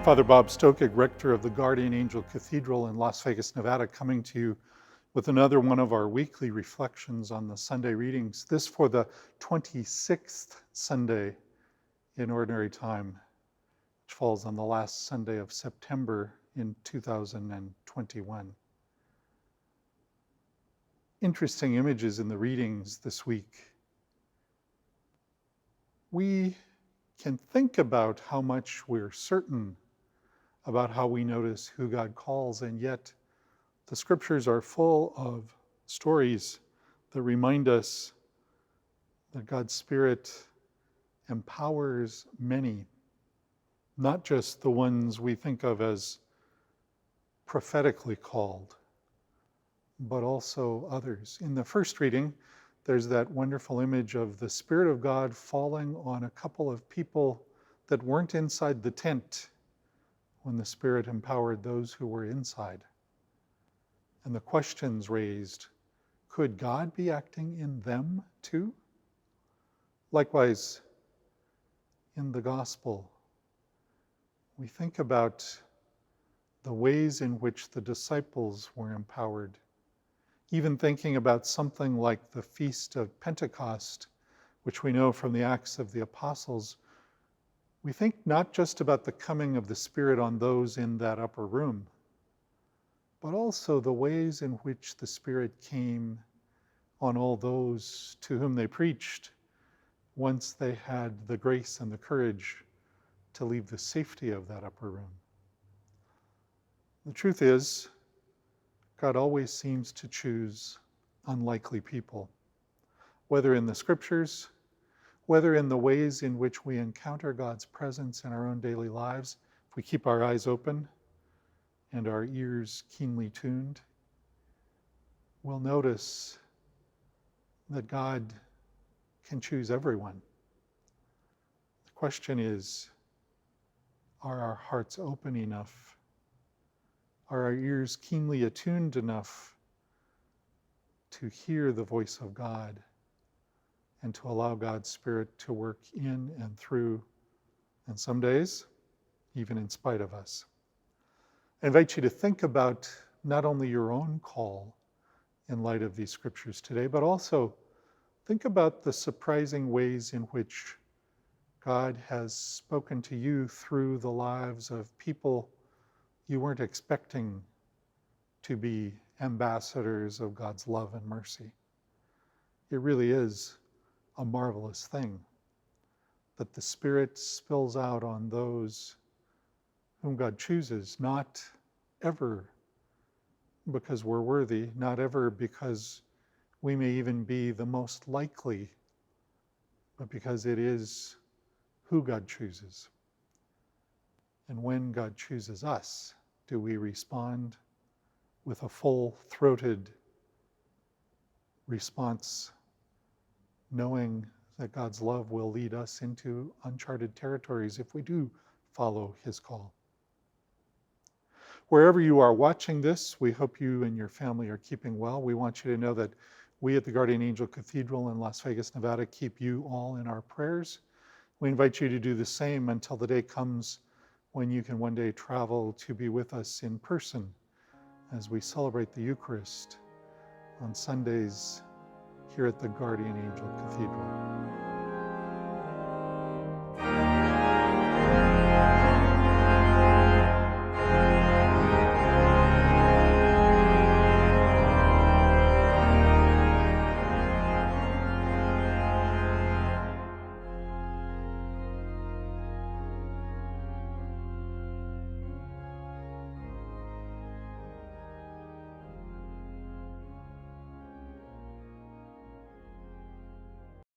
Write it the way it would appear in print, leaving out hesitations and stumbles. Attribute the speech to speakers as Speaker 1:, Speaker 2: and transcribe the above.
Speaker 1: Father Bob Stokig, rector of the Guardian Angel Cathedral in Las Vegas, Nevada, coming to you with another one of our weekly reflections on the Sunday readings. This for the 26th Sunday in Ordinary Time, which falls on the last Sunday of September in 2021. Interesting images in the readings this week. We can think about how much we're certain about how we notice who God calls, and yet the scriptures are full of stories that remind us that God's Spirit empowers many, not just the ones we think of as prophetically called, but also others. In the first reading, there's that wonderful image of the Spirit of God falling on a couple of people that weren't inside the tent when the Spirit empowered those who were inside. And the questions raised, could God be acting in them too? Likewise, in the gospel, we think about the ways in which the disciples were empowered. Even thinking about something like the Feast of Pentecost, which we know from the Acts of the Apostles, we think not just about the coming of the Spirit on those in that upper room, but also the ways in which the Spirit came on all those to whom they preached once they had the grace and the courage to leave the safety of that upper room. The truth is, God always seems to choose unlikely people, whether in the scriptures, whether in the ways in which we encounter God's presence in our own daily lives. If we keep our eyes open and our ears keenly tuned, we'll notice that God can choose everyone. The question is, are our hearts open enough? Are our ears keenly attuned enough to hear the voice of God and to allow God's Spirit to work in and through, and some days, even in spite of us? I invite you to think about not only your own call in light of these scriptures today, but also think about the surprising ways in which God has spoken to you through the lives of people you weren't expecting to be ambassadors of God's love and mercy. It really is a marvelous thing that the Spirit spills out on those whom God chooses, not ever because we're worthy, not ever because we may even be the most likely, but because it is who God chooses. And when God chooses us, do we respond with a full-throated response, knowing that God's love will lead us into uncharted territories if we do follow his call? Wherever you are watching this, we hope you and your family are keeping well. We want you to know that we at the Guardian Angel Cathedral in Las Vegas, Nevada, keep you all in our prayers. We invite you to do the same until the day comes when you can one day travel to be with us in person as we celebrate the Eucharist on Sundays here at the Guardian Angel Cathedral.